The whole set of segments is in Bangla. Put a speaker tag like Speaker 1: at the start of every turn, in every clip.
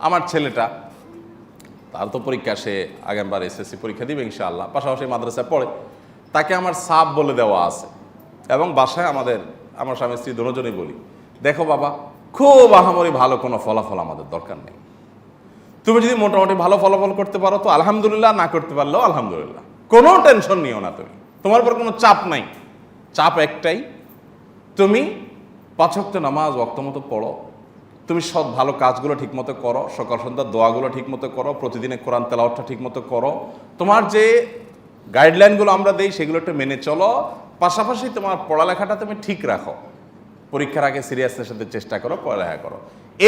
Speaker 1: আমার ছেলেটা, তার তো পরীক্ষা, সে আগেরবার এসএসসি পরীক্ষা দিবে ইনশাআল্লাহ, পাশাপাশি মাদ্রাসায় পড়ে, তাকে আমার সাব বলে দেওয়া আছে। এবং বাসায় আমার স্বামী স্ত্রী দুজনেই বলি, দেখো বাবা, খুব আহামরি ভালো কোনো ফলাফল আমাদের দরকার নেই। তুমি যদি মোটামুটি ভালো ফলাফল করতে পারো তো আলহামদুলিল্লাহ, না করতে পারলেও আলহামদুলিল্লাহ, কোনো টেনশন নিও না। তোমার উপর কোনো চাপ নাই। চাপ একটাই, তুমি 5 ওয়াক্ত নামাজ ওয়াক্ত মতো পড়ো, তুমি সব ভালো কাজগুলো ঠিকমতো করো, সকাল সন্ধ্যার দোয়াগুলো ঠিকমতো করো, প্রতিদিনের কোরআন তেলাওয়াতটা ঠিকমতো করো, তোমার যে গাইডলাইনগুলো আমরা দেই সেগুলো একটু মেনে চলো, পাশাপাশি তোমার পড়ালেখাটা তুমি ঠিক রাখো, পরীক্ষার আগে সিরিয়াসনেস সাথে চেষ্টা করো, পড়ালেখা করো।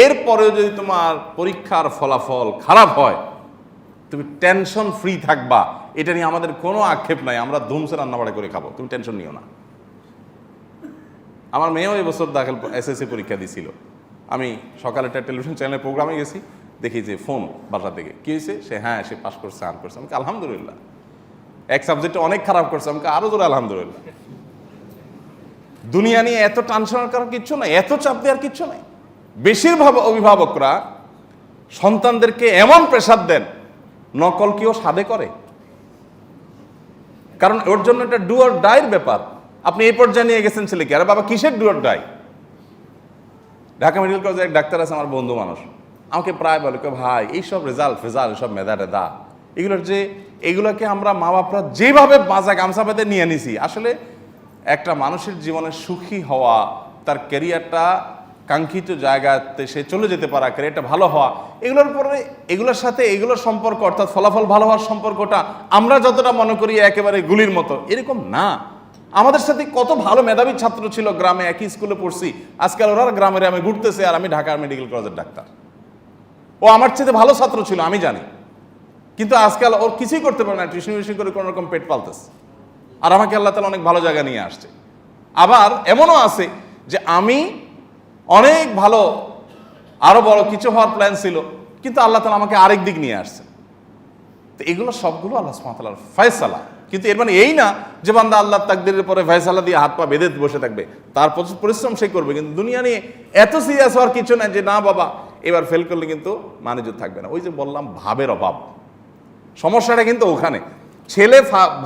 Speaker 1: এরপরেও যদি তোমার পরীক্ষার ফলাফল খারাপ হয়, তুমি টেনশন ফ্রি থাকবা, এটা নিয়ে আমাদের কোনো আক্ষেপ নাই, আমরা ধুমসে রান্নাবাড়ি করে খাবো, তুমি টেনশন নিও না। আমার মেয়েও এবছর দাখিল এসএসসি পরীক্ষা দিছিল। আমি সকালে একটা টেলিভিশন চ্যানেলের প্রোগ্রামে গেছি, দেখি যে ফোন বাসা থেকে, কি হয়েছে, সে পাস করছে, আর্ন করছে। আমাকে আলহামদুলিল্লাহ। এক সাবজেক্টে অনেক খারাপ করছে, আমাকে আরো জোরে আলহামদুলিল্লাহ। দুনিয়া নিয়ে এত টেনশন করার কিচ্ছু নাই, এত চাপ দেওয়ার কিচ্ছু নাই। বেশিরভাগ অভিভাবকরা সন্তানদেরকে এমন প্রেসার দেন, নকল কেউ সাধে করে, কারণ ওর জন্য একটা ডু অর ডাইয়ের ব্যাপার। আপনি এই পর্যায়ে নিয়ে গেছেন ছেলেকে, আরে বাবা কিসের do or die? Dhaka medical কলেজে এক ডাক্তার আছে, আমার বন্ধু মানুষ, আমাকে প্রায় বলে, ভাই এইসব রেজাল্ট এইসব মেধা টেদা এগুলোকে আমরা মা বাপরা যেভাবে বাঁচা গামছা বেঁধে নিয়ে নিছি, আসলে একটা মানুষের জীবনে সুখী হওয়া, তার ক্যারিয়ারটা কাঙ্ক্ষিত জায়গাতে সে চলে যেতে পারা, ক্যারিয়ারটা ভালো হওয়া, এগুলোর সাথে এগুলোর সম্পর্ক, অর্থাৎ ফলাফল ভালো হওয়ার সম্পর্কটা আমরা যতটা মনে করি একেবারে গুলির মতো, এরকম না। আমাদের সাথে কত ভালো মেধাবী ছাত্র ছিল, গ্রামে একই স্কুলে পড়ছি, আজকাল ওরা গ্রামের আমি ঘুরতেছে, আর আমি ঢাকা মেডিকেল কলেজের ডাক্তার। ও আমার চেয়ে ভালো ছাত্র ছিল, আমি জানি, কিন্তু আজকাল ওর কিছুই করতে পারে না, টিউশন করে কোনো রকম পেট পালতেছে, আর আমাকে আল্লাহ তাআলা অনেক ভালো জায়গা নিয়ে আসছে। আবার এমনও আছে যে আমি অনেক ভালো, আরো বড় কিছু হওয়ার প্ল্যান ছিল, কিন্তু আল্লাহ তাআলা আমাকে আরেক দিক নিয়ে আসছে। তো এগুলো সবগুলো আল্লাহ সুবহানাহু ওয়া তাআলার ফয়সালা। কিন্তু এর মানে এই না যে বান্দা আল্লাহর তাকদীরের পরে ফয়সালা দিয়ে হাত পা বেঁধে বসে থাকবে, তার পরিশ্রম সে করবে, কিন্তু দুনিয়া নিয়ে এত সিরিয়াস হওয়ার কিছু না যে না বাবা এবার ফেল করলে কিন্তু মানিজত থাকবে না। ওই যে বললাম ভাবের অভাব, সমস্যাটা কিন্তু ওখানে। ছেলে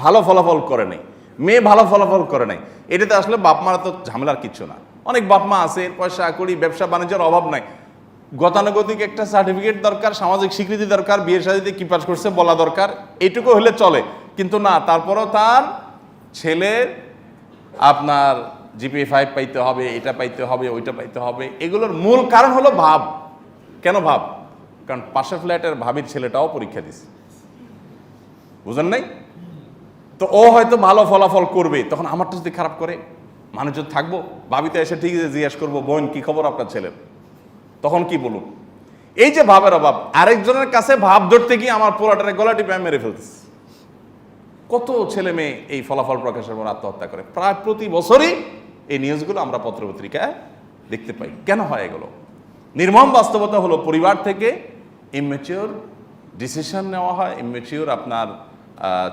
Speaker 1: ভালো ফলাফল করে নাই, মেয়ে ভালো ফলাফল করে নাই, এটাতে আসলে বাপ মারা তো ঝামেলার কিছু না। অনেক বাপ মা আছে, পয়সা করি ব্যবসা বাণিজ্যের অভাব নাই, গতানুগতিক একটা সার্টিফিকেট দরকার, সামাজিক স্বীকৃতি দরকার, বিয়ের শাদীতে কি পাস করছে বলা দরকার, এইটুকু হলে চলে। কিন্তু না, তারপরও তার ছেলের আপনার জিপিএ 5 পাইতে হবে, এটা পাইতে হবে, ওইটা পাইতে হবে। এগুলোর মূল কারণ হলো ভাব। কেন ভাব? কারণ পাশের ফ্ল্যাটের ভাবির ছেলেটাও পরীক্ষা দিছে, বুঝেন নাই? তো ও হয়তো ভালো ফলাফল করবে, তখন আমারটা যদি খারাপ করে মানুষ যদি থাকবো, ভাবিতে এসে ঠিক আছে জিজ্ঞেস করবো, বোন কি খবর আপনার ছেলের, তখন কি বলুন? এই যে ভাবের অভাব, আরেকজনের কাছে ভাব ধরতে গিয়ে আমার পোলাটারে গলা টিপে মেরে ফেলতেছে। কত ছেলে মেয়ে এই ফলাফল প্রকাশের পর আত্মহত্যা করে, প্রায় প্রতি বছরই এই নিউজগুলো আমরা পত্রপত্রিকায় দেখতে পাই। কেন হয় এগুলো? নির্মম বাস্তবতা হলো পরিবার থেকে ইম্যাচিওর ডিসিশন নেওয়া হয়, ইম্যাচিওর আপনার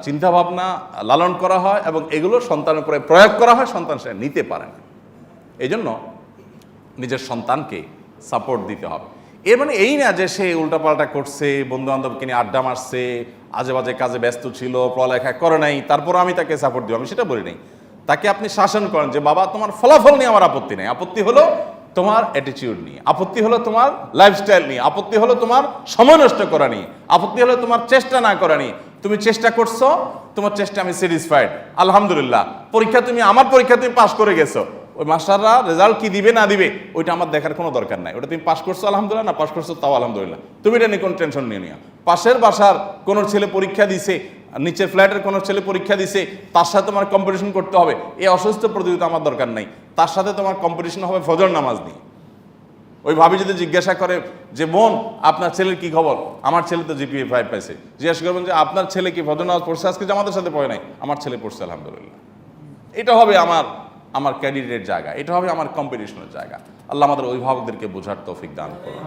Speaker 1: চিন্তাভাবনা লালন করা হয়, এবং এগুলো সন্তানের উপরে প্রয়োগ করা হয়, সন্তান সে নিতে পারে না। এই জন্য নিজের সন্তানকে সাপোর্ট দিতে হবে। এর মানে এই না যে সে উল্টাপাল্টা করছে, বন্ধু বান্ধবকে নিয়ে আড্ডা মারছে, আজে বাজে কাজে ব্যস্ত ছিল, পড়ালেখা করে নাই, তারপর আমি তাকে সাপোর্ট দিব, আমি সেটা বলি নাই। তাকে আপনি শাসন করেন যে বাবা তোমার ফলাফল নিয়ে আমার আপত্তি নেই, আপত্তি হলো তোমার অ্যাটিটিউড নিয়ে, আপত্তি হলো তোমার লাইফস্টাইল নিয়ে, আপত্তি হলো তোমার সময় নষ্ট করা নিয়ে, আপত্তি হলো তোমার চেষ্টা না করা নিয়ে। তুমি চেষ্টা করছো, তোমার চেষ্টা আমি স্যাটিসফাইড, আলহামদুলিল্লাহ। আমার পরীক্ষা তুমি পাস করে গেছো, ওই মাস্টাররা রেজাল্ট কি দিবে না দিবে ওইটা আমার দেখার কোনো দরকার নাই। ওটা তুমি পাস করছো আলহামদুলিল্লাহ, না পাস করছো তাও আলহামদুলিল্লাহ, তুমি এটা নিয়ে কোনো টেনশন নিয়ে নিও। পাশের বাসার কোনো ছেলে পরীক্ষা দিছে, নিচের ফ্ল্যাটের কোনো ছেলে পরীক্ষা দিছে, তার সাথে তোমার কম্পিটিশন করতে হবে, এই অসুস্থ প্রতিযোগিতা আমার দরকার নাই। তার সাথে তোমার কম্পিটিশন হবে ফজর নামাজ নিয়ে। ওই ভাবি যদি জিজ্ঞাসা করে যে বোন আপনার ছেলের কি খবর, আমার ছেলে তো জিপিএ 5 পাইছে, জিজ্ঞাসা করবেন যে আপনার ছেলে কি ফজর নামাজ পড়ছে আজকে, আমাদের সাথে পড়ে নাই, আমার ছেলে পড়ছে আলহামদুলিল্লাহ। এটা হবে আমার ক্যান্ডিডেটের জায়গা, এটা হবে আমার কম্পিটিশনের জায়গা। আল্লাহ আমাদের অভিভাবকদেরকে বোঝার তৌফিক দান করুন।